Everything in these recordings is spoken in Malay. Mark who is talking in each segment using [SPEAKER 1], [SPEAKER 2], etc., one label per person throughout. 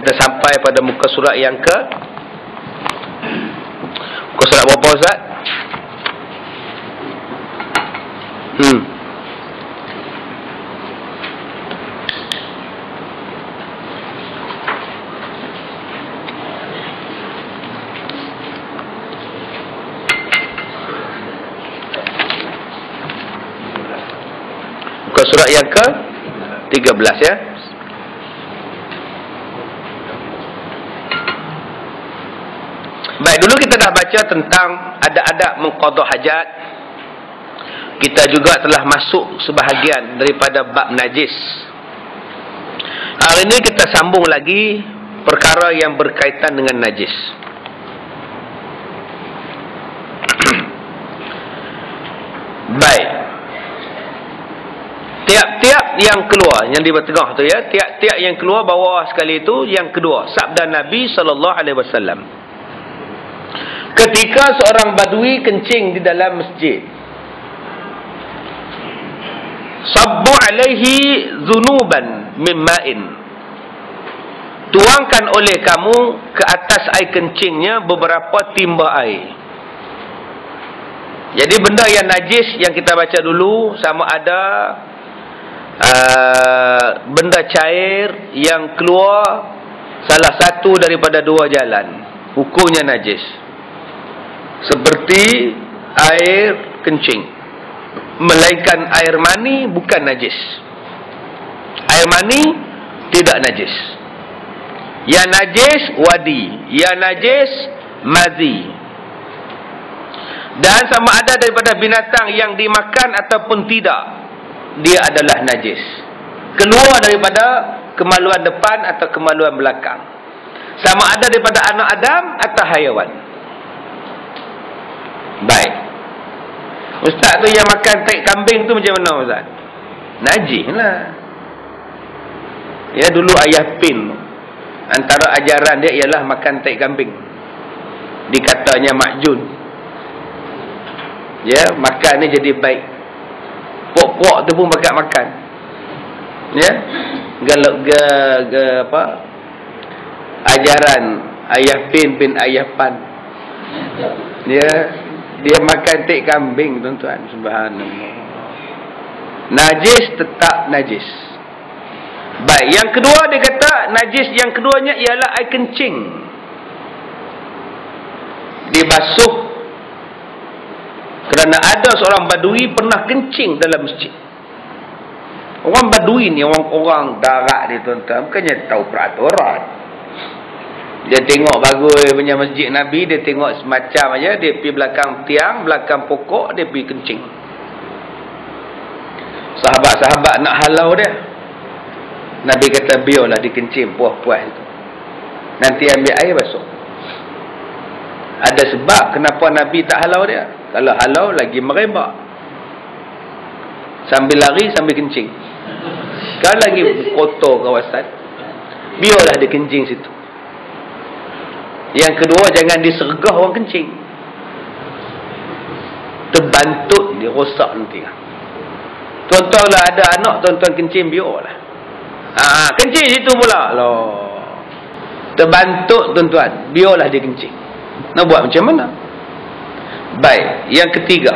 [SPEAKER 1] kita sampai pada muka surat yang ke muka surat berapa Ustaz? Muka surat yang ke 13 ya. Baik, dulu kita dah baca tentang adab-adab mengqada hajat. Kita juga telah masuk sebahagian daripada bab najis. Hari ini kita sambung lagi perkara yang berkaitan dengan najis. Baik. Tiap-tiap yang keluar, yang di tengah tu ya, tiap-tiap yang keluar bawah sekali itu, yang kedua, sabda Nabi SAW. Ketika seorang badui kencing di dalam masjid, sabbu alaihi zunuban min ma'in, tuangkan oleh kamu ke atas air kencingnya beberapa timba air. Jadi benda yang najis yang kita baca dulu, sama ada benda cair yang keluar salah satu daripada dua jalan, hukumnya najis. Seperti air kencing, melainkan air mani bukan najis. Air mani tidak najis. Yang najis wadi, yang najis mazi. Dan sama ada daripada binatang yang dimakan ataupun tidak, dia adalah najis. Keluar daripada kemaluan depan atau kemaluan belakang. Sama ada daripada anak Adam atau haiwan. Baik. Ustaz tu yang makan tai kambing tu macam mana Ustaz? Najis lah. Ya, dulu ayah Pin, antara ajaran dia ialah makan tai kambing. Dikatanya makjun. Ya, makan ni jadi baik. Pok-pok tu pun bakat makan. Ya. Apa? Ajaran ayah Pin bin ayah Pan. Ya, dia makan tai kambing tuan-tuan. Subhanallah. Najis tetap najis. Baik, yang kedua dia kata najis yang keduanya ialah air kencing. Dibasuh kerana ada seorang badui pernah kencing dalam masjid. Orang badui ni orang darat ni tuan-tuan, bukannya tahu peraturan. Dia tengok bagus punya masjid Nabi, dia tengok semacam aja, dia pergi belakang tiang, belakang pokok, dia pergi kencing. Sahabat-sahabat nak halau dia. Nabi kata biarlah dikencing puas-puas itu. Nanti ambil air basuh. Ada sebab kenapa Nabi tak halau dia. Kalau halau lagi merebak. Sambil lari sambil kencing. Kalau lagi kotor kawasan, biarlah dia kencing situ. Yang kedua, jangan disergah orang kencing. Terbantut dia rosak nanti. Tuan-tuan lah ada anak tuan-tuan kencing, biarlah. Kencing situ pula. Loh. Terbantut tuan-tuan, biarlah dia kencing. Nak buat macam mana? Baik, yang ketiga.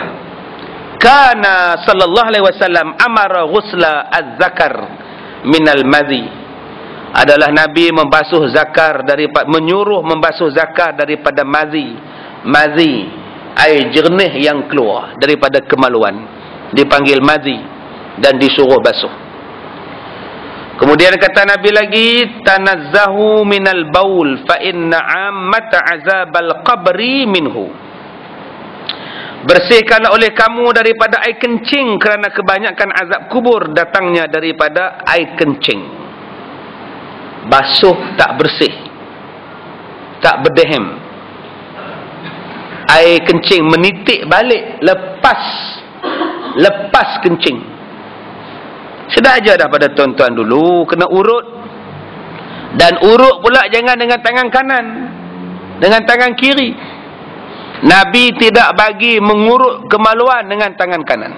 [SPEAKER 1] Kana sallallahu alaihi wasallam amara ghusla az-zakar minal madhi. Adalah Nabi membasuh zakar daripada, menyuruh membasuh zakar daripada madhi. Madhi, air jernih yang keluar daripada kemaluan, dipanggil madhi, dan disuruh basuh. Kemudian kata Nabi lagi, tanazzahu minal baul fa inna ammata azabal qabri minhu. Bersihkanlah oleh kamu daripada air kencing, kerana kebanyakan azab kubur datangnya daripada air kencing. Basuh tak bersih, tak berdehem. Air kencing menitik balik, lepas kencing. Sudah aja dah pada tuan-tuan dulu, kena urut. Dan urut pula jangan dengan tangan kanan, dengan tangan kiri. Nabi tidak bagi mengurut kemaluan dengan tangan kanan.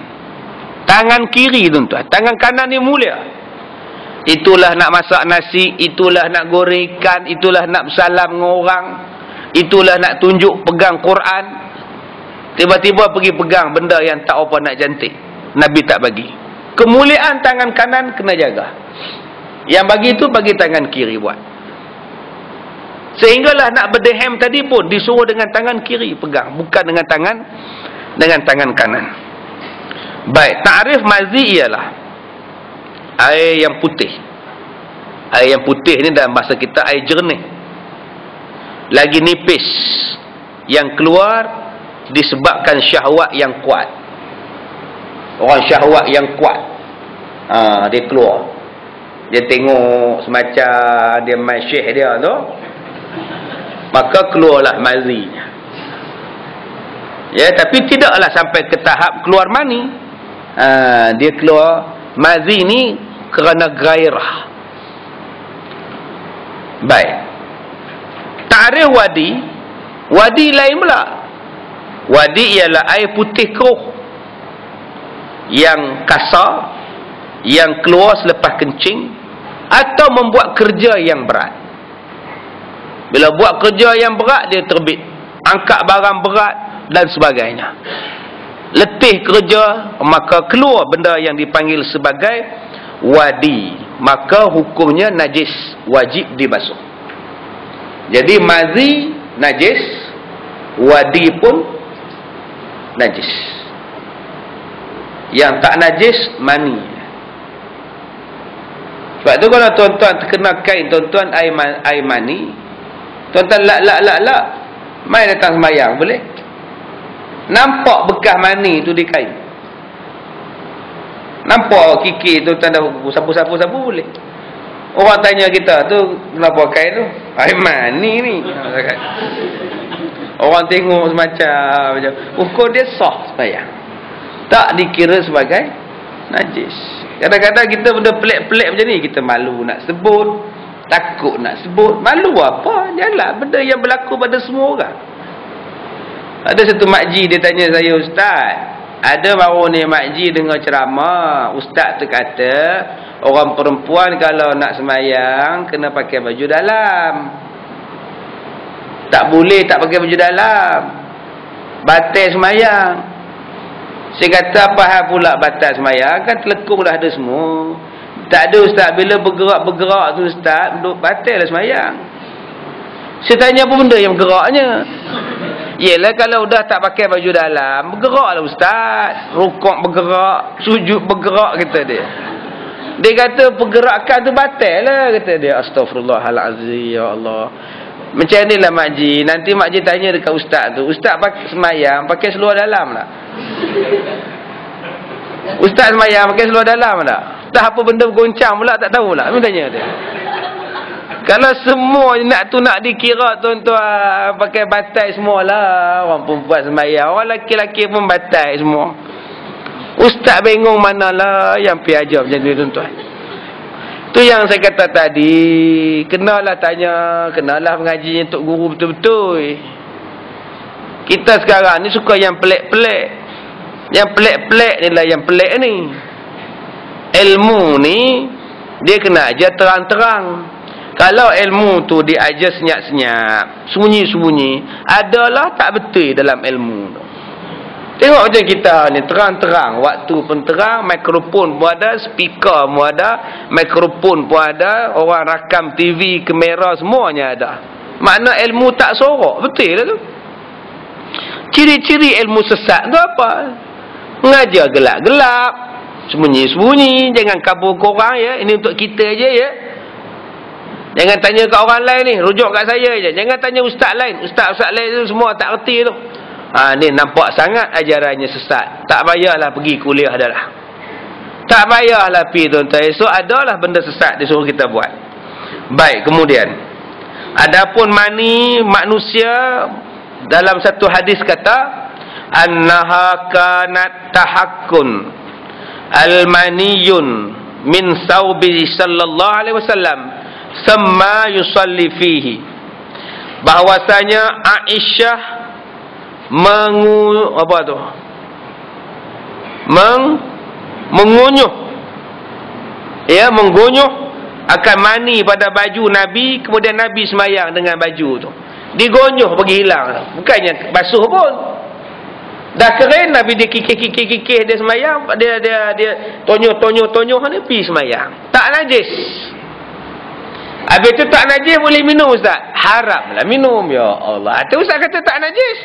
[SPEAKER 1] Tangan kiri tuan-tuan. Tangan kanan ni mulia. itulah nak masak nasi, itulah nak goreng ikan, itulah nak bersalam dengan orang, itulah nak tunjuk pegang Quran. Tiba-tiba pergi pegang benda yang tak apa nak cantik, Nabi tak bagi. Kemuliaan tangan kanan kena jaga, yang bagi itu bagi tangan kiri buat. Sehinggalah nak berdehem tadi pun disuruh dengan tangan kiri pegang, bukan dengan tangan kanan. Baik, ta'rif mazi ialah air yang putih. Air yang putih ni dalam bahasa kita air jernih, lagi nipis, yang keluar disebabkan syahwat yang kuat. Orang syahwat yang kuat, dia keluar, dia tengok semacam dia main syekh dia tu, maka keluarlah mazinya. Ya, tapi tidaklah sampai ke tahap keluar mani. Dia keluar mazi ni kerana gairah. Baik, ta'rif wadi. Wadi lain pula. Wadi ialah air putih keruh yang kasar, yang keluar selepas kencing atau membuat kerja yang berat. Bila buat kerja yang berat, dia terbit, angkat barang berat dan sebagainya, letih kerja, maka keluar benda yang dipanggil sebagai wadi, maka hukumnya najis, wajib dibasuh. Jadi mazi najis, wadi pun najis. Yang tak najis mani. Sebab tu kalau tuan-tuan terkena kain tuan-tuan air mani, tuan-tuan lak, mai datang sembahyang boleh? Nampak bekas mani tu di kain, nampak kiki tuan-tuan dah sapu-sapu boleh? Orang tanya kita tu, kenapa kain tu? Air mani ni. Orang tengok semacam ukur dia sah sembahyang, tak dikira sebagai najis. Kadang-kadang kita benda pelik-pelik macam ni kita malu nak sebut, takut nak sebut. Malu apa? Janganlah benda yang berlaku pada semua orang. Ada satu makji dia tanya saya, Ustaz, ada baru ni makji dengar ceramah, Ustaz tu kata orang perempuan kalau nak sembahyang kena pakai baju dalam, tak boleh tak pakai baju dalam, batal sembahyang. Saya kata apa hal pula batal sembahyang, kan telekung dah ada semua. Tak ada Ustaz, bila bergerak tu Ustaz, batal lah sembahyang. Saya tanya apa benda yang bergeraknya? Yelah kalau dah tak pakai baju dalam, bergeraklah Ustaz, rukuk bergerak, sujud bergerak, kata dia. Dia kata pergerakan tu batal lah, kata dia. Astaghfirullahalazim, ya Allah. Macam ni lah makji. Nanti makji tanya dekat Ustaz tu, Ustaz pakai semayang pakai seluar dalam tak? Ustaz semayang pakai seluar dalam tak? Tak apa benda bergoncang pula, tak tahu lah. Macam tanya dia. Kalau semua nak dikira tuan-tuan pakai batai semualah. Orang perempuan sembahyang, orang lelaki-lelaki pun batai semua. Ustaz bingung manalah yang pergi ajar macam ni tuan-tuan. Tu yang saya kata tadi, kenalah tanya, kenalah mengaji untuk guru betul-betul. Kita sekarang ni suka yang pelik-pelik. Yang pelik-pelik ni lah yang pelik ni. Ilmu ni dia kena ajar terang-terang. Kalau ilmu tu diajar senyap-senyap, sunyi-sunyi, adalah tak betul dalam ilmu tu. Tengok macam kita ni, terang-terang, waktu pun terang, mikrofon pun ada, speaker pun ada, mikrofon pun ada, orang rakam TV, kamera semuanya ada. Makna ilmu tak sorok, betul lah tu. Ciri-ciri ilmu sesat tu apa? Mengajar gelap-gelap, sembunyi-sembunyi, jangan kabur korang ya, ini untuk kita je ya. Jangan tanya kat orang lain ni, rujuk kat saya je. Jangan tanya ustaz lain. Ustaz-ustaz lain tu semua tak erti tu. Ni nampak sangat ajarannya sesat. Tak payahlah pergi kuliah dah lah. Tak payahlah pergi tuan-tuan. So adalah benda sesat disuruh kita buat. Baik, kemudian. Adapun mani manusia dalam satu hadis kata annaha kanat tahakkun al-maniyun min saubi sallallahu alaihi wasallam sama yusalli fihi, bahwasanya Aisyah mengunyuh akan mani pada baju Nabi, kemudian Nabi semayang dengan baju tu. Digonyoh pergi hilang. Bukannya basuh pun. Dah kering, Nabi dia kikir dia semayang, dia tonyoh ni pergi semayang. Tak najis. Habis tu tak najis boleh minum Ustaz. Haram lah minum, ya Allah. Tu Ustaz kata tak najis.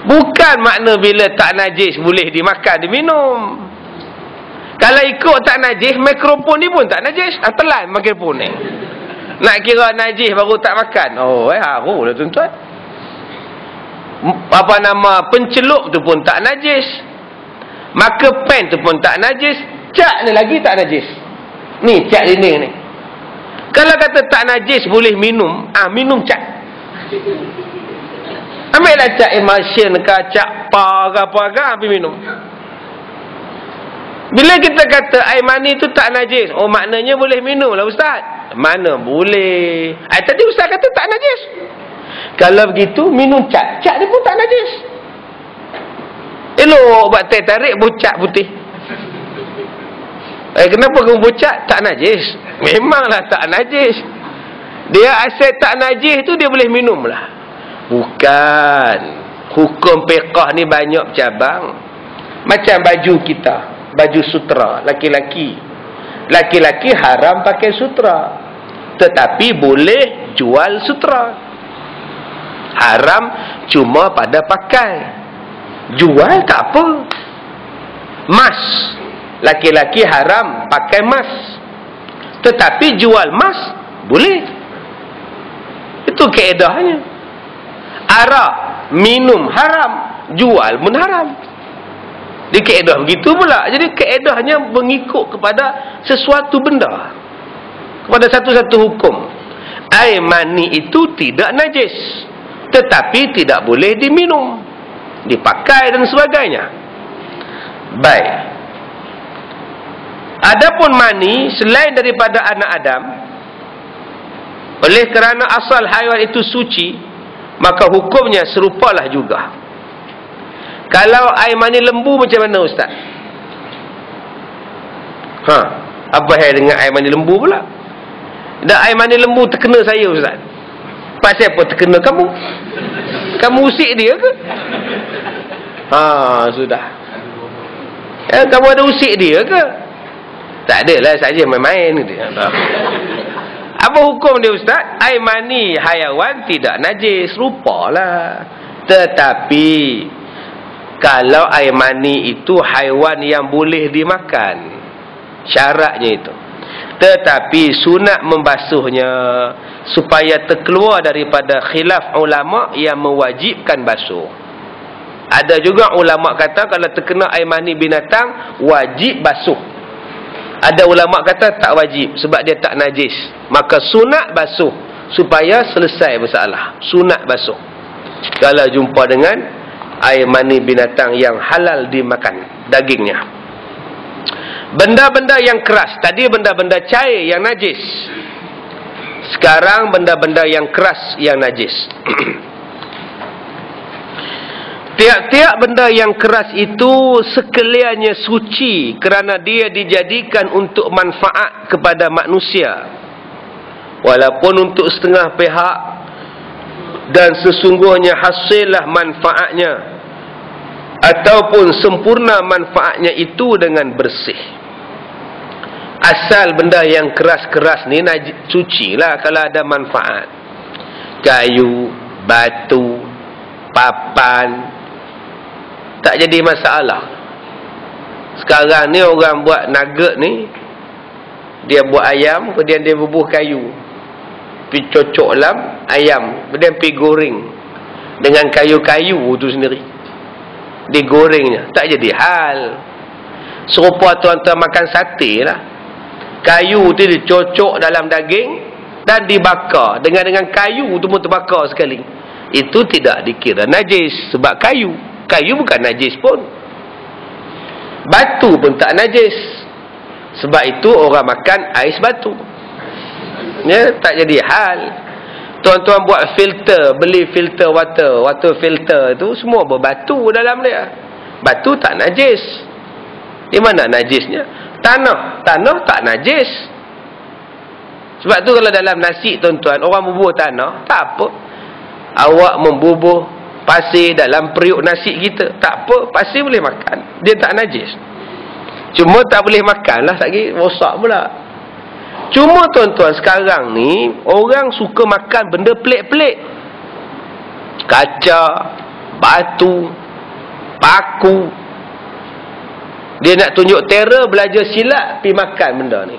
[SPEAKER 1] Bukan makna bila tak najis boleh dimakan, diminum. Kalau ikut tak najis, mikrofon ni pun tak najis. Telan mikrofon ni. Nak kira najis baru tak makan. Haru lah tuan-tuan. Apa nama, pencelup tu pun tak najis. Maka pen tu pun tak najis. Cat ni lagi tak najis. Ni cat dinding ni. Kalau kata tak najis boleh minum, minum cat. Ambillah cat emulsion ke, cat pa ke apa ke, ambil minum. Bila kita kata air mani tu tak najis, maknanya boleh minum lah Ustaz. Mana boleh. Tadi Ustaz kata tak najis. Kalau begitu minum cat, cat dia pun tak najis. Elok buat teh tarik bucat putih. Kenapa kamu bucat? Tak najis. Memanglah tak najis. Dia asal tak najis tu dia boleh minum lah. Bukan. Hukum fiqh ni banyak cabang. Macam baju kita, baju sutra laki-laki. Laki-laki haram pakai sutra, tetapi boleh jual sutra. Haram cuma pada pakai. Jual tak apa. Mas, laki-laki haram pakai mas, tetapi jual mas boleh. Itu kaedahnya. Arak minum haram, jual pun haram. Di kaedah begitu pula. Jadi kaedahnya mengikut kepada sesuatu benda, kepada satu-satu hukum. Air mani itu tidak najis, tetapi tidak boleh diminum, dipakai dan sebagainya. Baik. Adapun mani selain daripada anak Adam, oleh kerana asal haiwan itu suci, maka hukumnya serupalah juga. Kalau air mani lembu macam mana Ustaz? Apa hal dengan air mani lembu pula? Dan air mani lembu terkena saya Ustaz. Pasal apa terkena kamu? Kamu usik dia ke? Sudah. Kamu ada usik dia ke? Tak adalah, saja main-main dia. Apa hukum dia Ustaz? Air mani haiwan tidak najis, rupalah. Tetapi kalau air mani itu haiwan yang boleh dimakan, syaratnya itu. Tetapi sunat membasuhnya supaya terkeluar daripada khilaf ulama yang mewajibkan basuh. Ada juga ulama kata kalau terkena air mani binatang wajib basuh. Ada ulama kata tak wajib sebab dia tak najis. Maka sunat basuh supaya selesai masalah. Sunat basuh kalau jumpa dengan air mani binatang yang halal dimakan dagingnya. Benda-benda yang keras. Tadi benda-benda cair yang najis. Sekarang benda-benda yang keras yang najis. Tiap-tiap benda yang keras itu sekaliannya suci kerana dia dijadikan untuk manfaat kepada manusia. Walaupun untuk setengah pihak, dan sesungguhnya hasillah manfaatnya ataupun sempurna manfaatnya itu dengan bersih. Asal benda yang keras-keras ni suci lah kalau ada manfaat. Kayu, batu, papan, tak jadi masalah. Sekarang ni orang buat nugget ni, dia buat ayam, kemudian dia bubuh kayu, pergi cocok dalam ayam, kemudian pergi goreng dengan kayu-kayu tu sendiri, digorengnya, tak jadi hal. Serupa tuan-tuan makan sate lah. Kayu tu dicocok dalam daging dan dibakar, dengan kayu tu pun terbakar sekali. Itu tidak dikira najis sebab kayu bukan najis pun. Batu pun tak najis, sebab itu orang makan ais batu. Ya, tak jadi hal. Tuan-tuan buat filter, beli filter water filter tu semua berbatu dalam dia. Batu tak najis. Di mana najisnya? Tanah tak najis. Sebab tu kalau dalam nasi tuan-tuan, orang bubuh tanah, tak apa. Awak membubuh pasir dalam periuk nasi kita, tak apa, pasir boleh makan, dia tak najis. Cuma tak boleh makan lah, tak kira, rosak pula. Cuma tuan-tuan, sekarang ni orang suka makan benda pelik-pelik. Kaca, batu, paku. Dia nak tunjuk terror, belajar silat, pergi makan benda ni.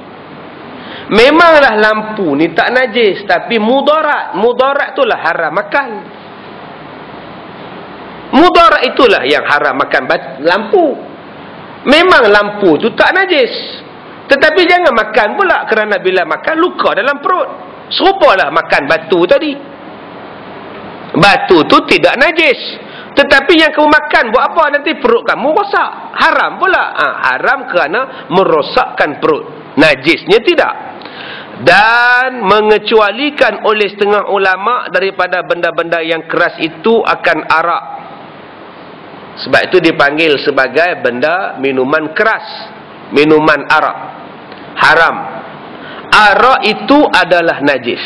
[SPEAKER 1] Memanglah lampu ni tak najis, tapi mudarat itulah haram makan. Mudarat itulah yang haram makan lampu. Memang lampu tu tak najis, tetapi jangan makan pula, kerana bila makan luka dalam perut. Serupalah makan batu tadi. Batu tu tidak najis, tetapi yang kamu makan buat apa? Nanti perut kamu rosak. Haram pula. Haram kerana merosakkan perut. Najisnya tidak. Dan mengecualikan oleh setengah ulama daripada benda-benda yang keras itu akan arak. Sebab itu dipanggil sebagai benda minuman keras, minuman arak. Haram. Arak itu adalah najis.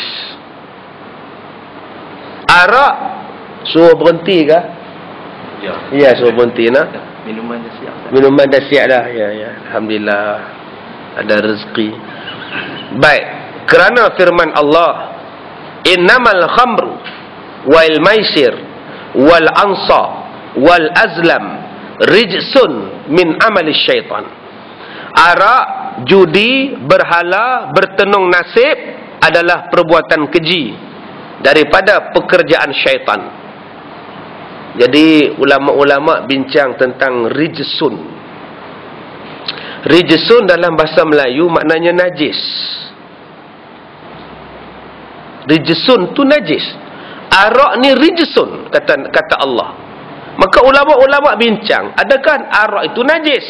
[SPEAKER 1] Arak suruh berhenti kah? Ya, suruh berhenti nak.
[SPEAKER 2] Minuman dah siap.
[SPEAKER 1] Minuman dah siap dah. Ya. Alhamdulillah. Ada rezeki. Baik. Kerana firman Allah, innamal khamru wal maisir wal ansa wal azlam rijsun min amali syaitan. Arak, judi, berhala, bertenung nasib adalah perbuatan keji daripada pekerjaan syaitan. Jadi ulama-ulama bincang tentang rijsun. Rijsun dalam bahasa Melayu maknanya najis. Rijsun tu najis. Arak ni rijsun kata Allah. Maka ulama-ulama bincang, adakah arak itu najis?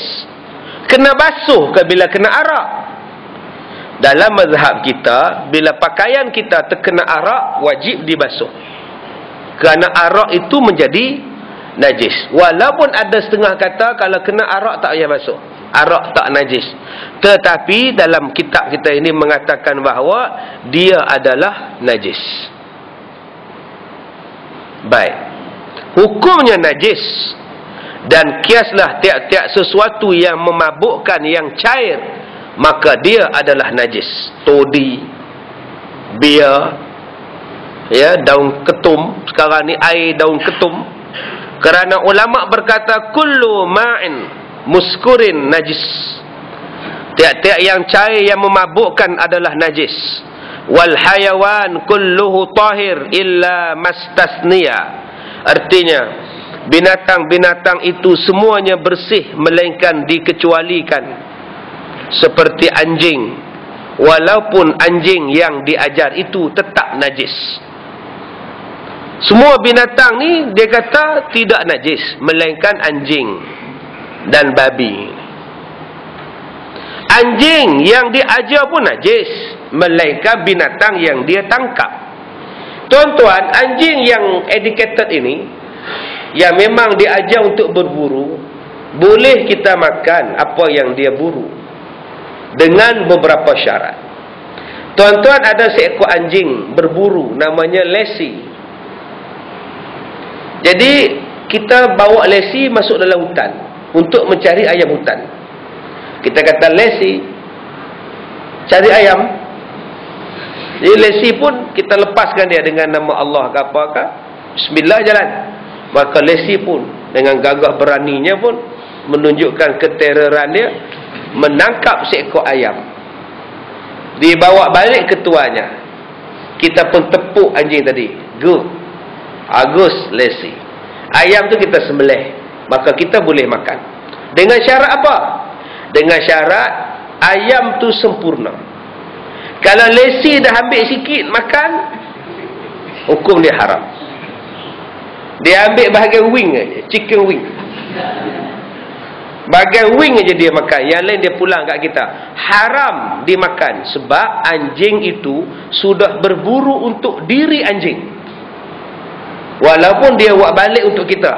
[SPEAKER 1] Kena basuh ke bila kena arak? Dalam mazhab kita, bila pakaian kita terkena arak, wajib dibasuh. Kerana arak itu menjadi najis. Walaupun ada setengah kata kalau kena arak tak payah basuh, arak tak najis. Tetapi dalam kitab kita ini mengatakan bahawa dia adalah najis. Baik. Hukumnya najis. Dan kiaslah tiap-tiap sesuatu yang memabukkan, yang cair, maka dia adalah najis. Todi, bia, ya, daun ketum. Sekarang ni air daun ketum. Kerana ulama berkata kullu ma'in muskurin najis. Tiap-tiap yang cair yang memabukkan adalah najis. Wal hayawan kulluhu tahir illa mastasniya. Artinya binatang-binatang itu semuanya bersih melainkan dikecualikan. Seperti anjing, walaupun anjing yang diajar itu tetap najis. Semua binatang ni dia kata tidak najis melainkan anjing dan babi. Anjing yang diajar pun najis melainkan binatang yang dia tangkap. Tuan-tuan, anjing yang educated ini, yang memang diajar untuk berburu, boleh kita makan apa yang dia buru dengan beberapa syarat. Tuan-tuan, ada seekor anjing berburu namanya Lassie. Jadi kita bawa Lassie masuk dalam hutan untuk mencari ayam hutan. Kita kata Lassie, cari ayam. Jadi Lassie pun kita lepaskan dia dengan nama Allah ke apakah, bismillah jalan. Maka Lassie pun dengan gagah beraninya pun menunjukkan ketereran dia, menangkap seekor ayam. Dibawa balik ke tuannya. Kita pun tepuk anjing tadi. Good. Agus Lassie. Ayam tu kita sembelih, maka kita boleh makan. Dengan syarat apa? Dengan syarat ayam tu sempurna. Kalau Lassie dah ambil sikit makan, hukum dia haram. Dia ambil bahagian wing aja, chicken wing. Bahagian wing aja dia makan, yang lain dia pulang kat kita. Haram dimakan sebab anjing itu sudah berburu untuk diri anjing. Walaupun dia buat balik untuk kita,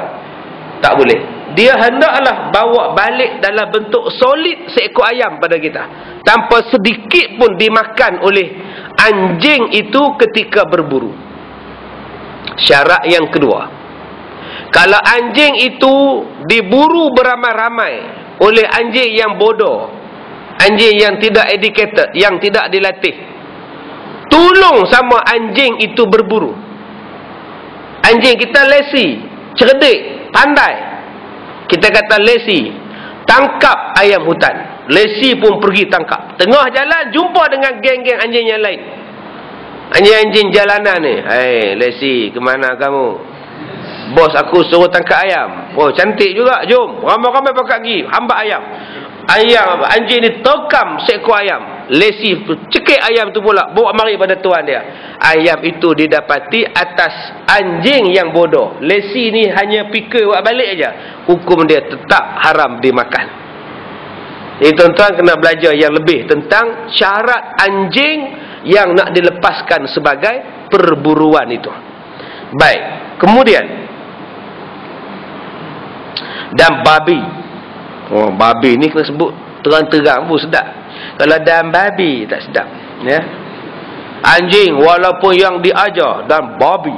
[SPEAKER 1] tak boleh. dia hendaklah bawa balik dalam bentuk solid seekor ayam pada kita, tanpa sedikit pun dimakan oleh anjing itu ketika berburu. Syarat yang kedua, kalau anjing itu diburu beramai-ramai oleh anjing yang bodoh, anjing yang tidak educated, yang tidak dilatih, tolong sama anjing itu berburu. Anjing kita lesi, cerdik, pandai, kita kata lesi, tangkap ayam hutan. Lesi pun pergi tangkap. Tengah jalan jumpa dengan geng-geng anjing yang lain, anjing-anjing jalanan ni. Hai lesi, ke mana kamu? Bos aku suruh tangkap ayam. Oh cantik juga, jom. Ramai-ramai pakat pergi hamba ayam. Anjing ni terkam seekor ayam. Lesi cekik ayam tu pula, bawa mari pada tuan dia. Ayam itu didapati atas anjing yang bodoh. Lesi ni hanya fikir buat balik aja. Hukum dia tetap haram dimakan. Jadi tuan-tuan kena belajar yang lebih tentang syarat anjing yang nak dilepaskan sebagai perburuan itu. Baik, kemudian dan babi. Oh, babi ni kena sebut terang-terang pun sedap. Kalau dan babi tak sedap, ya. Anjing walaupun yang diajar dan babi,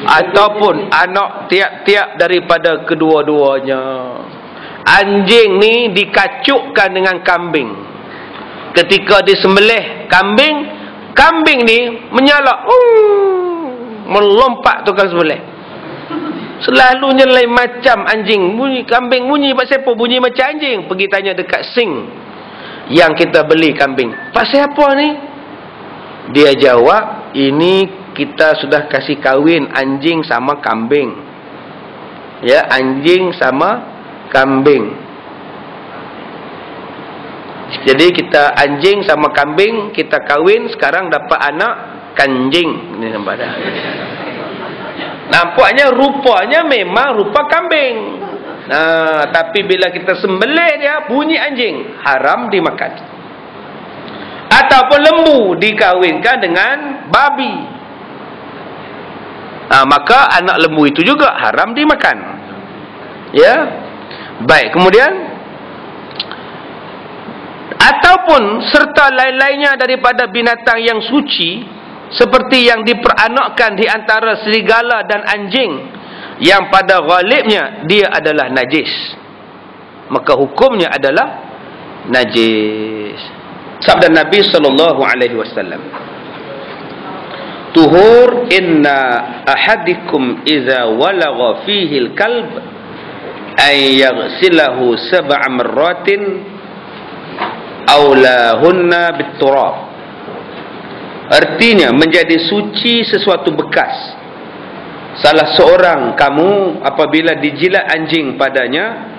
[SPEAKER 1] ataupun anak tiap-tiap daripada kedua-duanya. Anjing ni dikacukkan dengan kambing. Ketika disembelih kambing, kambing ni menyalak, melompat tukang sembelih. Selalunya lain macam anjing. Bunyi kambing bunyi pasal apa? Bunyi macam anjing. Pergi tanya dekat sing yang kita beli kambing, pasal apa ni? Dia jawab, ini kita sudah kasih kahwin anjing sama kambing. Ya, anjing sama kambing. Jadi kita anjing sama kambing, kita kahwin, sekarang dapat anak kanjing. Ini nampak dah. Nampaknya rupanya memang rupa kambing. Tapi bila kita sembelih dia bunyi anjing, haram dimakan. Ataupun lembu dikahwinkan dengan babi, maka anak lembu itu juga haram dimakan. Ya. Baik, kemudian ataupun serta lain-lainnya daripada binatang yang suci, seperti yang diperanakkan di antara serigala dan anjing, yang pada ghalibnya dia adalah najis, maka hukumnya adalah najis. Sabda Nabi sallallahu alaihi wasallam, tuhur inna ahadikum idza walagha fihi al-kalb ay yaghsilahu sab'a marratin aw lahunna bit-turab. Artinya menjadi suci sesuatu bekas salah seorang kamu apabila dijilat anjing padanya,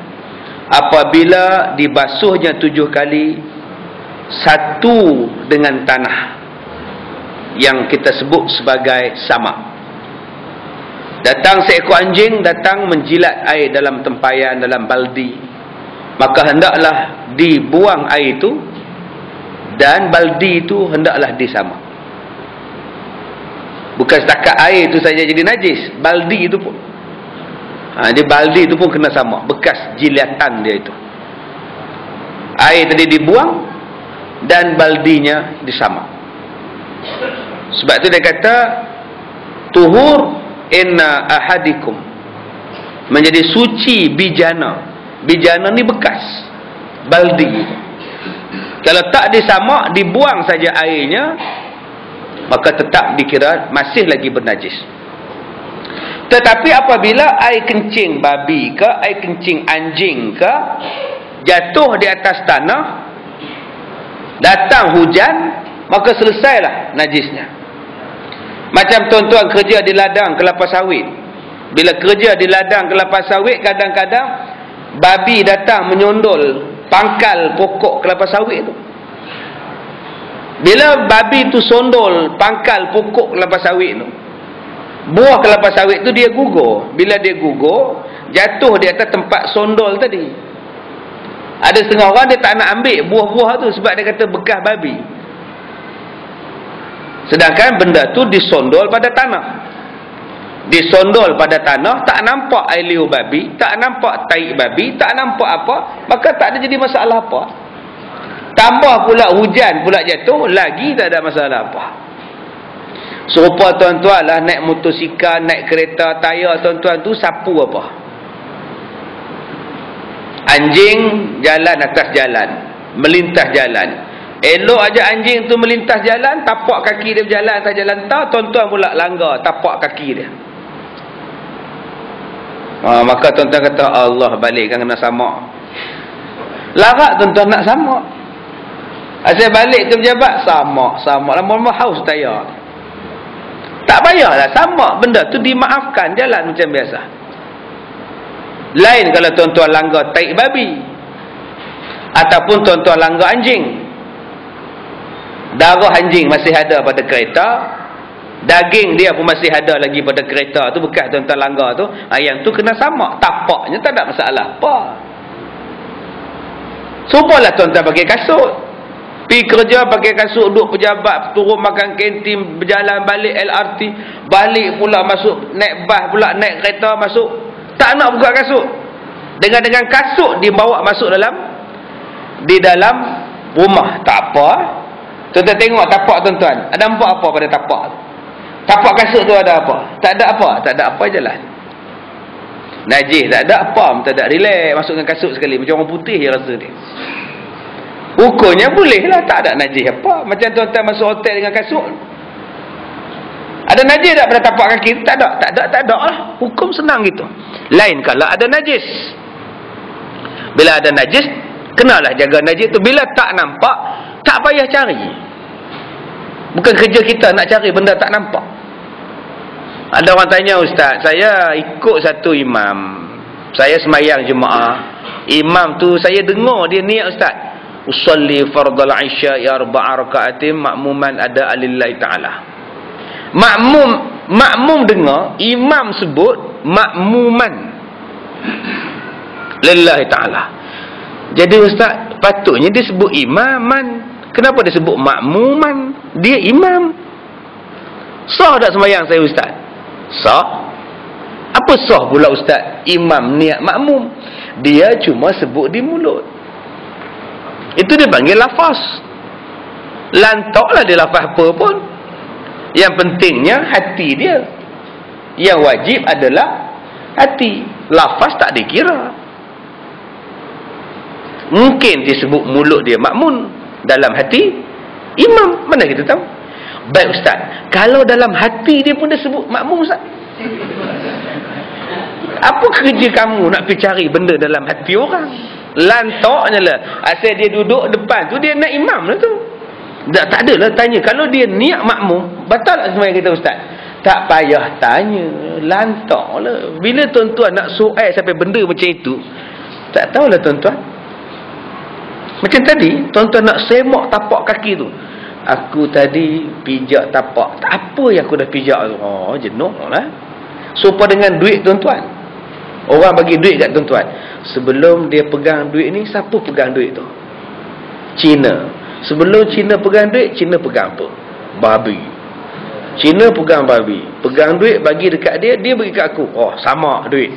[SPEAKER 1] apabila dibasuhnya 7 kali, satu dengan tanah yang kita sebut sebagai samak. Datang seekor anjing, datang menjilat air dalam tempayan, dalam baldi, maka hendaklah dibuang air itu, dan baldi itu hendaklah disamak. Bukan setakat air itu saja jadi najis, baldi itu pun. Jadi baldi itu pun kena sama, bekas jilatan dia itu. Air tadi dibuang dan baldinya disamak. Sebab itu dia kata tuhur inna ahadikum, menjadi suci bijana. Bijana ni bekas baldi itu. Kalau tak disamak, dibuang saja airnya, maka tetap dikira masih lagi bernajis. Tetapi apabila air kencing babi ke, air kencing anjing ke, jatuh di atas tanah, datang hujan, maka selesailah najisnya. Macam tuan-tuan kerja di ladang kelapa sawit. Bila kerja di ladang kelapa sawit, kadang-kadang babi datang menyondol pangkal pokok kelapa sawit itu. Bila babi tu sondol pangkal pokok kelapa sawit tu, buah kelapa sawit tu dia gugur. Bila dia gugur, jatuh di atas tempat sondol tadi. Ada setengah orang dia tak nak ambil buah-buah tu sebab dia kata bekas babi. Sedangkan benda tu disondol pada tanah. disondol pada tanah, tak nampak air liur babi, tak nampak taik babi, tak nampak apa, maka tak ada jadi masalah apa. Tambah pula hujan pula jatuh, lagi tak ada masalah apa. Serupa tuan-tuan lah, naik motosikal, naik kereta, tayar tuan-tuan tu sapu apa? Anjing jalan atas jalan, melintas jalan. Elok aja anjing tu melintas jalan, tapak kaki dia berjalan atas jalan tar, tuan-tuan pula langgar tapak kaki dia. Maka tuan-tuan kata, Allah balikkan kena sama. Larat tuan-tuan nak sama. Asal balik ke pejabat, sama. Lama-lama haus tayar. Tak payahlah sama. Benda tu dimaafkan, jalan macam biasa. Lain kalau tuan-tuan langgar taik babi, ataupun tuan-tuan langgar anjing. Darah anjing masih ada pada kereta, daging dia pun masih ada lagi pada kereta tu, bekas tuan-tuan langgar tu, yang tu kena sama. Tapaknya tak ada masalah apa. Supalah tuan-tuan pakai kasut, pergi kerja pakai kasut, duduk pejabat, turun makan kantin, berjalan balik LRT, balik pula masuk naik bas pula, naik kereta masuk, tak nak buka kasut. Dengan kasut dibawa masuk di dalam rumah, tak apa. Tuan-tuan tengok tapak tuan-tuan, ada nampak apa pada tapak? Tapak kasut tu ada apa? Tak ada apa, tak ada apa, jalan. Najis tak ada apa, tak ada, relax masukkan kasut sekali, macam orang putih je rasa dia. Ukurnya boleh lah, tak ada najis apa. Macam tuan-tuan masuk hotel dengan kasut, ada najis tak pada tapak kaki? Tak ada lah. Hukum senang gitu. Lain kalau ada najis. Bila ada najis, kenalah jaga najis tu. Bila tak nampak, tak payah cari. Bukan kerja kita nak cari benda tak nampak. Ada orang tanya, Ustaz, saya ikut satu imam, saya semayang jemaah, imam tu saya dengar dia niat, Ustaz, usalli fardal isya'i arba'a raka'atin makmuman ada alillahi ta'ala. Makmum dengar imam sebut makmuman lillahi ta'ala. Jadi Ustaz, patutnya dia sebut imaman. Kenapa dia sebut makmuman? Dia imam. Sah tak sembahyang saya, Ustaz? Sah. Apa sah pula, Ustaz? Imam niat makmum. Dia cuma sebut di mulut. Itu dia panggil lafaz. Lantaklah dia lafaz apa pun. Yang pentingnya hati dia. Yang wajib adalah hati. Lafaz tak dikira. Mungkin disebut mulut dia makmun, dalam hati imam. Mana kita tahu? Baik Ustaz, kalau dalam hati dia pun dia sebut makmum, Ustaz, apa kerja kamu nak pergi cari benda dalam hati orang? Lantaknya lah, asal dia duduk depan tu dia nak imam lah tu. Tak ada lah tanya. Kalau dia niat makmum, batal tak sembahyang kita, Ustaz? Tak payah tanya, lantak lah. Bila tuan-tuan nak soal sampai benda macam itu, tak tahulah tuan-tuan. Macam tadi, tuan-tuan nak semak tapak kaki tu. Aku tadi pijak tapak. Apa yang aku dah pijak tu? Oh, jenuh lah. Serupa dengan duit tuan-tuan. Orang bagi duit kat tuan-tuan. Sebelum dia pegang duit ni, siapa pegang duit tu? Cina. Sebelum Cina pegang duit, Cina pegang apa? Babi. Cina pegang babi. Pegang duit, bagi dekat dia, dia bagi kat aku. Oh, sama duit.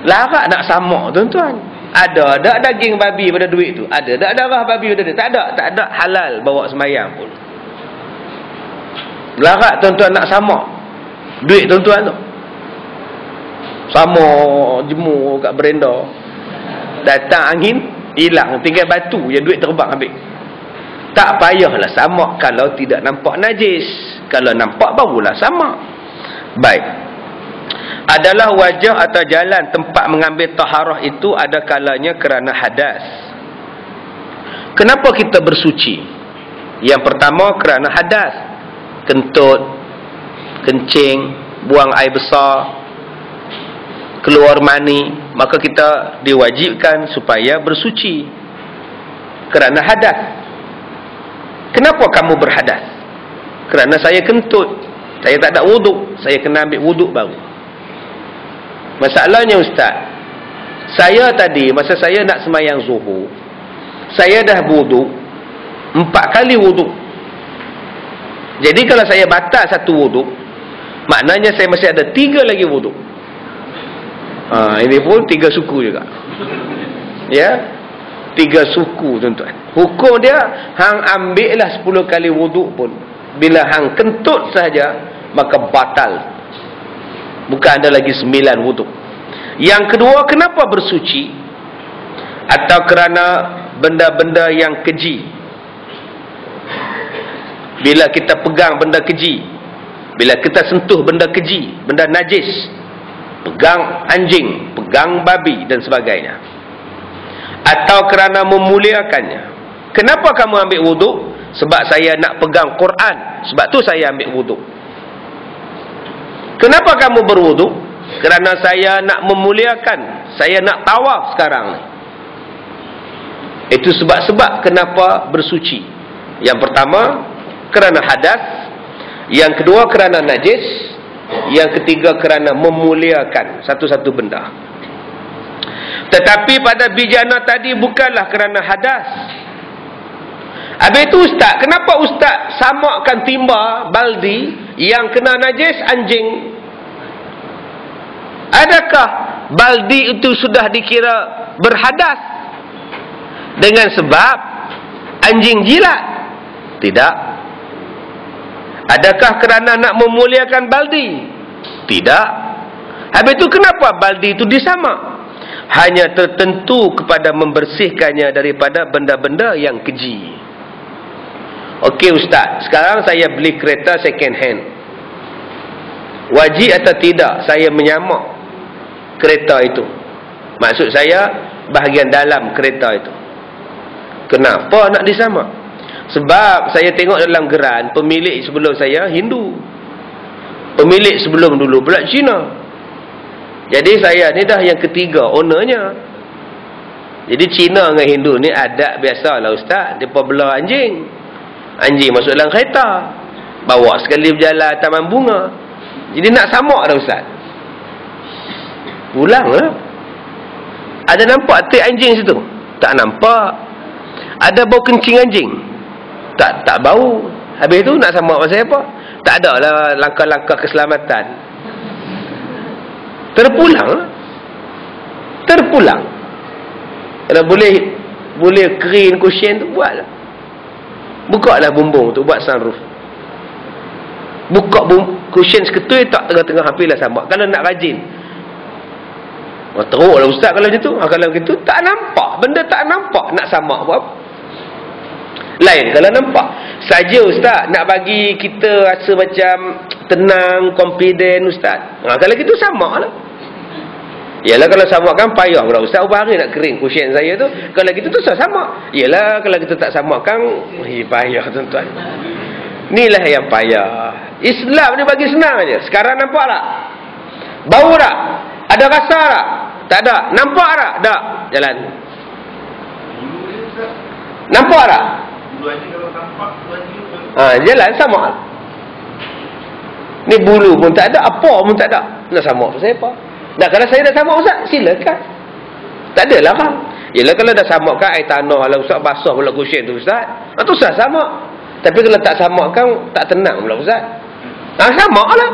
[SPEAKER 1] Larat nak sama tuan-tuan. Ada daging babi pada duit tu? Ada darah babi pada duit? Tak ada halal bawa sembahyang pun. Larat tuan-tuan nak sama duit tuan-tuan tu. Sama jemur kat berenda, datang angin hilang, tinggal batu je, duit terbang habis. Tak payahlah sama kalau tidak nampak najis. Kalau nampak barulah sama. Baik. Adalah wajah atau jalan tempat mengambil taharah itu ada kalanya kerana hadas. Kenapa kita bersuci? Yang pertama kerana hadas. Kentut, kencing, buang air besar, keluar mani, maka kita diwajibkan supaya bersuci kerana hadas. Kenapa kamu berhadas? Kerana saya kentut, saya tak ada wuduk, saya kena ambil wuduk baru. Masalahnya Ustaz, saya tadi masa saya nak sembahyang zuhur, saya dah wuduk 4 kali wuduk. Jadi kalau saya batal satu wuduk, Maknanya saya masih ada 3 lagi wuduk. Ini pun 3 suku juga. Ya, 3 suku tuan-tuan. Hukum dia, hang ambil lah 10 kali wuduk pun, bila hang kentut saja, maka batal. Bukan ada lagi 9 wuduk. Yang kedua, kenapa bersuci? Atau kerana benda-benda yang keji. Bila kita pegang benda keji, bila kita sentuh benda keji, benda najis, pegang anjing, pegang babi dan sebagainya, atau kerana memuliakannya. Kenapa kamu ambil wuduk? Sebab saya nak pegang Quran, sebab tu saya ambil wuduk. Kenapa kamu berwuduk? Kerana saya nak memuliakan, saya nak tawaf sekarang ni. Itu sebab-sebab kenapa bersuci. Yang pertama, kerana hadas. Yang kedua, kerana najis. Yang ketiga, kerana memuliakan satu-satu benda. Tetapi pada bijana tadi bukanlah kerana hadas. Habis itu ustaz, kenapa ustaz samakan timba, baldi yang kena najis, anjing? Adakah baldi itu sudah dikira berhadas dengan sebab anjing jilat? Tidak. Adakah kerana nak memuliakan baldi? Tidak. Habis itu kenapa baldi itu disamak? Hanya tertentu kepada membersihkannya daripada benda-benda yang keji. Okey ustaz, sekarang saya beli kereta second hand. Wajib atau tidak saya menyamak kereta itu? Maksud saya, bahagian dalam kereta itu. Kenapa nak disamak? Sebab saya tengok dalam geran, pemilik sebelum saya Hindu, pemilik sebelum dulu pula Cina. Jadi saya ni dah yang ketiga ownernya. Jadi Cina dengan Hindu ni adat biasalah ustaz. Mereka belah anjing, anjing masuk dalam kereta, bawa sekali berjalan taman bunga. Jadi nak samak dah ustaz, pulang lah. Ada nampak tik anjing situ? Tak nampak. Ada bau kencing anjing? Tak bau. Habis tu nak samak pasal apa? Tak ada lah langkah-langkah keselamatan. Terpulang. Kalau boleh clean cushion tu, buatlah. Buka lah bumbung tu, buat sunroof. Buka cushion seketui tak tengah-tengah, hampirlah samak. Kalau nak rajin, teruk lah ustaz kalau macam tu. Kalau begitu tak nampak, benda tak nampak, nak samak apa? Lain kalau nampak. Saja ustaz nak bagi kita rasa macam tenang, confident ustaz. Kalau gitu samak lah. Yalah, kalau samak kan payah pula ustaz, berapa hari nak kering cushion saya tu. Kalau gitu tu samak. Yalah, kalau kita tak samak kan payah tuan-tuan. Inilah yang payah. Islam ni bagi senang aja. Sekarang nampak tak? Bau tak? Ada rasa tak? Tak ada. Nampak tak? Tak. Jalan. Nampak tak? Jalan sama. Ni bulu pun tak ada, apa pun tak ada. Nak sama pasal apa? Nah, kalau saya dah sama ustaz, silakan. Tak adalah kan. Yalah, kalau dah sama kan air tanah lah ustaz, basah pula cushion tu ustaz. Tu ustaz sama. Tapi kalau tak sama kan tak tenang pula ustaz. Sama lah.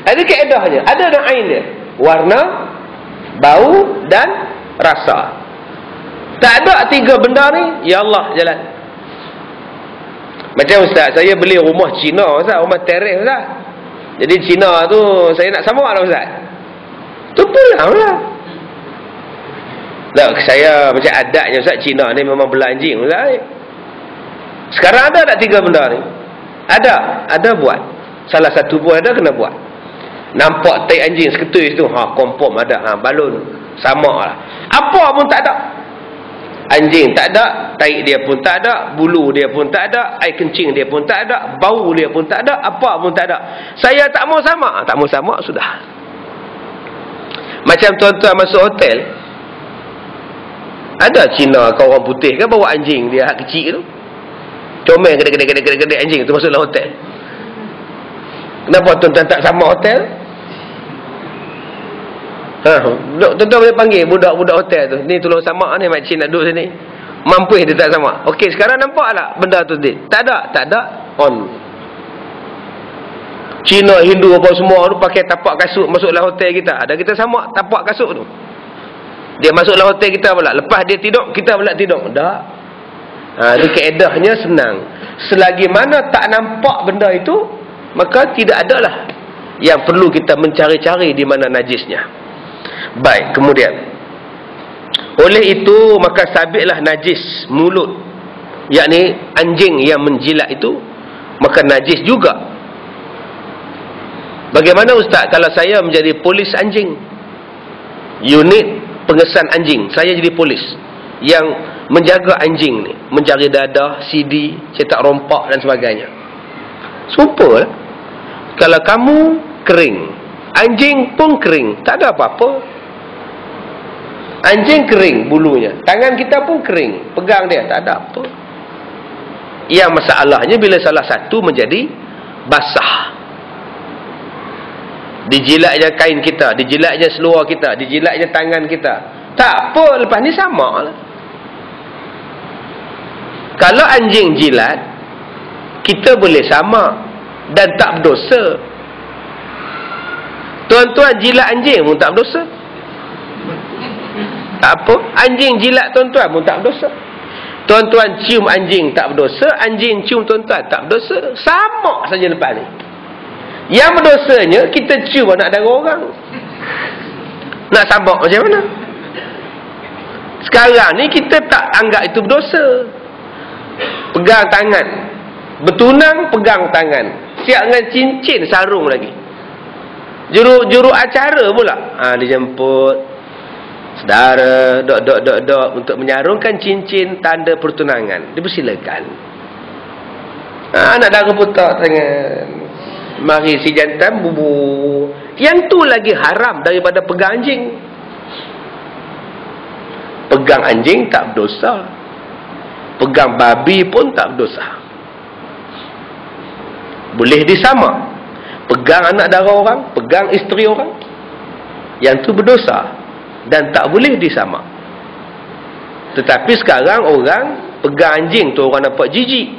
[SPEAKER 1] Ada kaedahnya, ada ain dia. Warna, bau dan rasa. Tak ada 3 benda ni, ya Allah, jalan. Macam ustaz, saya beli rumah Cina ustaz, rumah teres ustaz. Jadi Cina tu saya nak samak lah ustaz. Tu pulang lah. Tak, saya macam adatnya ustaz, Cina ni memang belah anjing ustaz. Sekarang ada tak 3 benda ni? Ada buat. Salah satu pun ada, kena buat. Nampak tai anjing seketui situ, confirm ada, balon, samak lah. Apa pun tak ada. Anjing tak ada, taik dia pun tak ada, bulu dia pun tak ada, air kencing dia pun tak ada, bau dia pun tak ada, apa pun tak ada. Saya tak mau sama, sudah. Macam tuan-tuan masuk hotel, ada Cina ke orang putih kan bawa anjing dia hak kecil tu, comel gede-gede anjing tu masuk dalam hotel. Kenapa tuan-tuan tak sama hotel? Tuan-tuan boleh panggil budak-budak hotel tu, ni tolong samak ni, makcik nak duduk sini. Mampu dia tak samak. Okey, sekarang nampak tak benda tu dia? Tak ada on.
[SPEAKER 2] Cina, Hindu apa semua tu pakai tapak kasut masuklah hotel kita. Ada kita sama tapak kasut tu. Dia masuklah hotel kita pula. Lepas dia tidur, kita pula tidur. Tak. Dia kaedahnya senang. Selagi mana tak nampak benda itu, maka tidak adalah yang perlu kita mencari-cari di mana najisnya. Baik, kemudian oleh itu maka sabitlah najis mulut, yakni anjing yang menjilat itu, maka najis juga. Bagaimana Ustaz kalau saya menjadi polis anjing, unit pengesan anjing, saya jadi polis yang menjaga anjing ni, mencari dadah, CD, cetak rompak dan sebagainya. Super lah. Kalau kamu kering, anjing pun kering, tak ada apa-apa. Anjing kering bulunya, tangan kita pun kering, pegang dia, tak ada apa. Yang masalahnya bila salah satu menjadi basah. Dijilatnya kain kita, dijilatnya seluar kita, dijilatnya tangan kita. Tak apa, lepas ni sama lah. Kalau anjing jilat, kita boleh sama dan tak berdosa. Tuan-tuan jilat anjing pun tak berdosa. Tak apa, anjing jilat tuan-tuan pun tak berdosa. Tuan-tuan cium anjing tak berdosa, anjing cium tuan-tuan tak berdosa. Sama saja lepas ni. Yang berdosanya kita cium anak dara orang. Nak sabak macam mana? Sekarang ni kita tak anggap itu berdosa. Pegang tangan, bertunang pegang tangan, siap dengan cincin sarung lagi. Juru acara pula, dijemput saudara dok untuk menyarungkan cincin tanda pertunangan. Dipersilakan. Anak dara putar tangan, mari si jantan bubu. Yang tu lagi haram daripada pegang anjing. Pegang anjing tak berdosa, pegang babi pun tak berdosa. Boleh disama. Pegang anak dara orang, pegang isteri orang, yang tu berdosa dan tak boleh disama. Tetapi sekarang orang pegang anjing tu orang nampak jijik.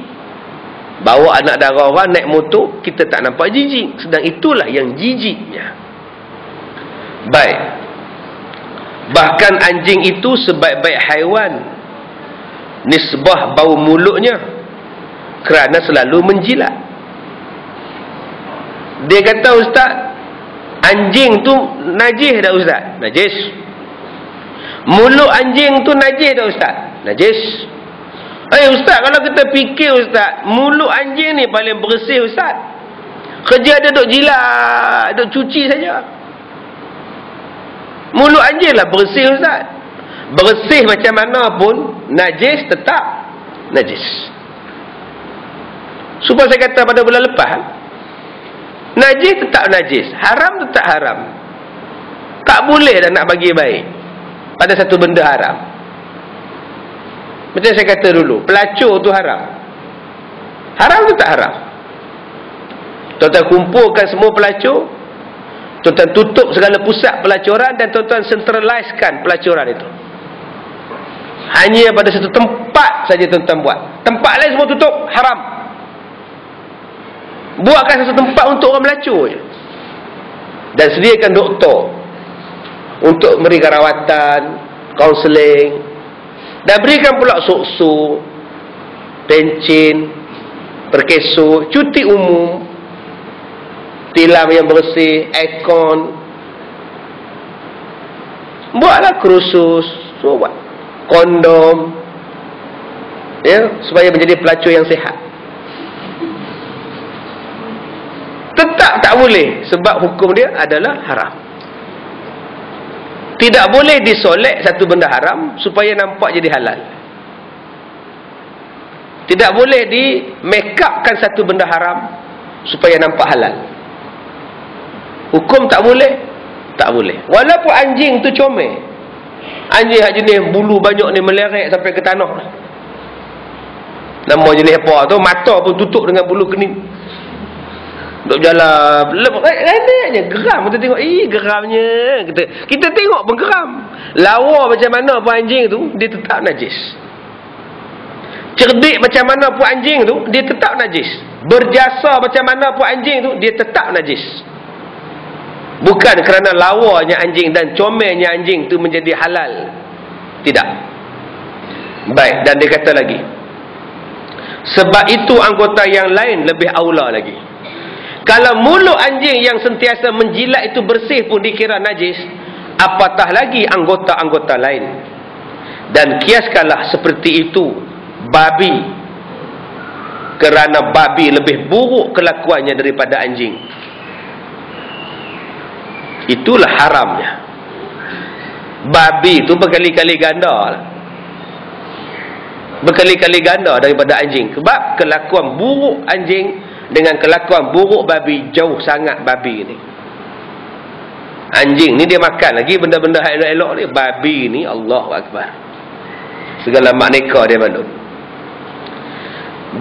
[SPEAKER 2] Bawa anak dara orang naik motor, kita tak nampak jijik. Sedang itulah yang jijiknya. Baik. Bahkan anjing itu sebaik-baik haiwan, nisbah bau mulutnya, kerana selalu menjilat. Dia kata, Ustaz, anjing tu najis dah Ustaz? Najis. Mulut anjing tu najis dah Ustaz? Najis. Ustaz, kalau kita fikir Ustaz, mulut anjing ni paling bersih Ustaz. Kerja dia duk jilat, duk cuci saja. Mulut anjing lah bersih Ustaz. Bersih macam mana pun, najis tetap najis. Supaya saya kata pada bulan lepas, najis tetap najis, haram tetap haram. Tak boleh dah nak bagi baik pada satu benda haram. Macam saya kata dulu, pelacur tu haram. Haram tetap haram. Tuan-tuan kumpulkan semua pelacur, tuan-tuan tutup segala pusat pelacuran dan tuan-tuan centralizekan pelacuran itu. Hanya pada satu tempat saja tuan-tuan buat. Tempat lain semua tutup, haram. Buatkan satu tempat untuk orang melacur je. Dan sediakan doktor untuk memberikan rawatan, kaunseling, dan berikan pula sok-sok, pencin, perkesuk, cuti umum, tilam yang bersih, aircon. Buatlah kursus, buat kondom, ya, supaya menjadi pelacur yang sihat. Tetap tak boleh, sebab hukum dia adalah haram. Tidak boleh disolek satu benda haram supaya nampak jadi halal. Tidak boleh di make upkan satu benda haram supaya nampak halal. Hukum tak boleh, tak boleh. Walaupun anjing tu comel, anjing hak jenis bulu banyak ni melerek sampai ke tanah. Nama jenis apa tu, mata pun tutup dengan bulu kening. Duk jalan reneknya, geram. Kita tengok, geramnya. Kita tengok pun geram. Lawa macam mana pun anjing tu, dia tetap najis. Cerdik macam mana pun anjing tu, dia tetap najis. Berjasa macam mana pun anjing tu, dia tetap najis. Bukan kerana lawanya anjing dan comelnya anjing tu menjadi halal. Tidak. Baik, dan dia kata lagi, sebab itu anggota yang lain lebih aula lagi. Kalau mulut anjing yang sentiasa menjilat itu bersih pun dikira najis, apatah lagi anggota-anggota lain. Dan kiaskanlah seperti itu babi, kerana babi lebih buruk kelakuannya daripada anjing. Itulah haramnya. Babi itu berkali-kali ganda lah. Berkali-kali ganda daripada anjing. Sebab kelakuan buruk anjing dengan kelakuan buruk babi, jauh sangat babi ni. Anjing ni dia makan lagi benda-benda elok-elok ni. Babi ni Allahu Akbar, segala makneka dia mandul.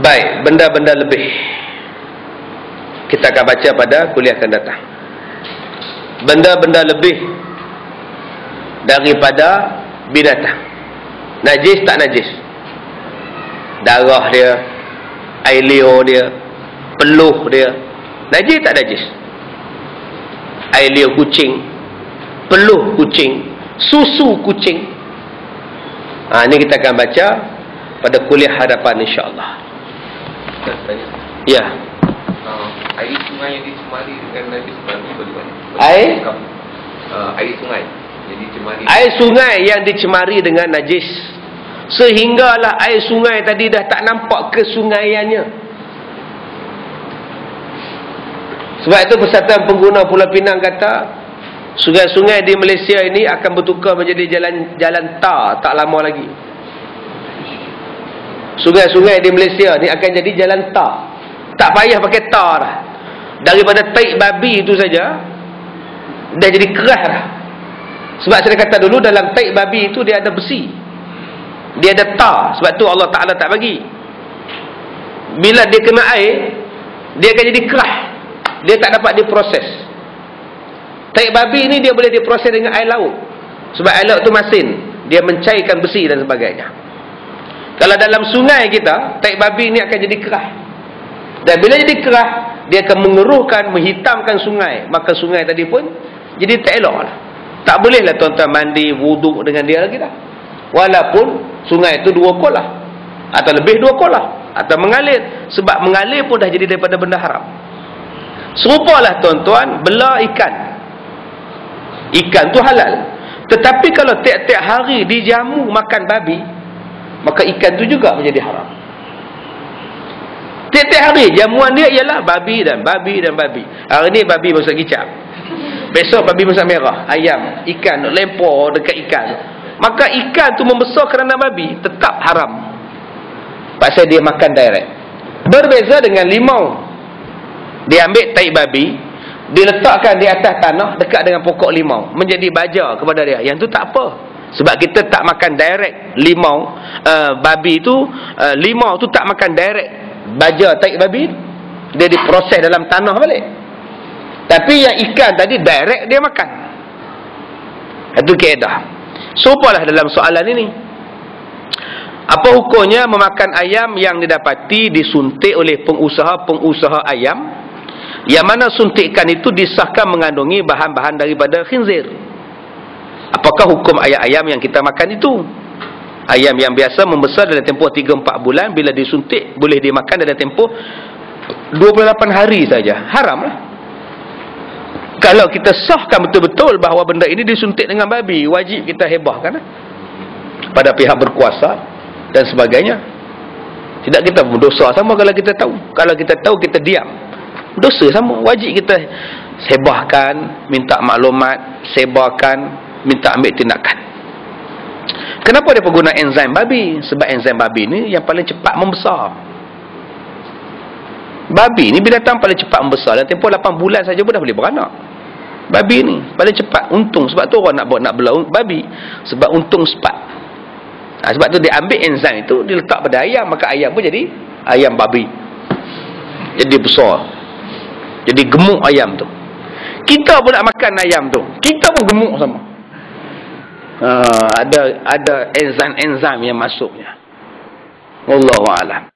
[SPEAKER 2] Baik, benda-benda lebih kita akan baca pada kuliah akan datang. Benda-benda lebih daripada binatang. Najis tak najis? Darah dia, air liur dia, peluh dia, najis tak najis? Air liur kucing, peluh kucing, susu kucing. Ini kita akan baca pada kuliah hadapan insya-Allah. Ya.
[SPEAKER 3] Air sungai yang dicemari dengan najis bagaimana? Air sungai yang dicemari.
[SPEAKER 2] Air sungai yang dicemari dengan najis, sehinggalah air sungai tadi dah tak nampak kesungaiannya. Sebab itu Persatuan Pengguna Pulau Pinang kata, sungai-sungai di Malaysia ini akan bertukar menjadi jalan tar tak lama lagi. Sungai-sungai di Malaysia ni akan jadi jalan tar. Tak payah pakai tar dah. Daripada taik babi itu saja dah jadi keras dah. Sebab saya kata dulu, dalam taik babi itu dia ada besi, dia ada tar. Sebab tu Allah Ta'ala tak bagi. Bila dia kena air, dia akan jadi keras. Dia tak dapat diproses. Taik babi ni dia boleh diproses dengan air laut. Sebab air laut tu masin, dia mencairkan besi dan sebagainya. Kalau dalam sungai kita, taik babi ni akan jadi keras. Dan bila jadi keras, dia akan mengeruhkan, menghitamkan sungai. Maka sungai tadi pun jadi tak elok lah. Tak bolehlah tuan-tuan mandi, wuduk dengan dia lagi dah. Walaupun sungai itu 2 kolah, atau lebih 2 kolah, atau mengalir. Sebab mengalir pun dah jadi daripada benda haram. Serupalah tuan-tuan, bela ikan. Ikan tu halal. Tetapi kalau tiap-tiap hari dijamu makan babi, maka ikan tu juga menjadi haram. Tiap-tiap hari jamuan dia ialah babi dan babi dan babi. Hari ni babi masak kicap, besok babi masak merah, ayam, ikan, lempar dekat ikan. Maka ikan tu membesar kerana babi, tetap haram. Pasal dia makan direct. Berbeza dengan limau. Dia ambil taik babi, diletakkan di atas tanah dekat dengan pokok limau, menjadi baja kepada dia. Yang tu tak apa. Sebab kita tak makan direct limau. Babi tu, limau tu tak makan direct baja taik babi, dia diproses dalam tanah balik. Tapi yang ikan tadi direct dia makan. Itu kaedah. Serupalah dalam soalan ini. Apa hukumnya memakan ayam yang didapati disuntik oleh pengusaha-pengusaha ayam, yang mana suntikan itu disahkan mengandungi bahan-bahan daripada khinzir? Apakah hukum ayam yang kita makan itu? Ayam yang biasa membesar dalam tempoh 3-4 bulan, bila disuntik boleh dimakan dalam tempoh 28 hari saja. Haram lah. Kalau kita sahkan betul-betul bahawa benda ini disuntik dengan babi, wajib kita hebahkan pada pihak berkuasa dan sebagainya. Tidak kita berdosa sama kalau kita tahu. Kalau kita tahu kita diam, dosa sama. Wajib kita hebahkan, minta maklumat, sebarkan, minta ambil tindakan. Kenapa dia pengguna enzim babi? Sebab enzim babi ni yang paling cepat membesar. Babi ni binatang paling cepat membesar. Dalam tempoh 8 bulan saja pun dah boleh beranak. Babi ni paling cepat untung. Sebab tu orang nak bela babi, sebab untung cepat. Sebab tu dia ambil enzim itu, dia letak pada ayam, maka ayam pun jadi ayam babi. Jadi besar, jadi gemuk ayam tu. Kita pun nak makan ayam tu, kita pun gemuk sama. Ada enzim yang masuknya.
[SPEAKER 1] Wallahu a'lam.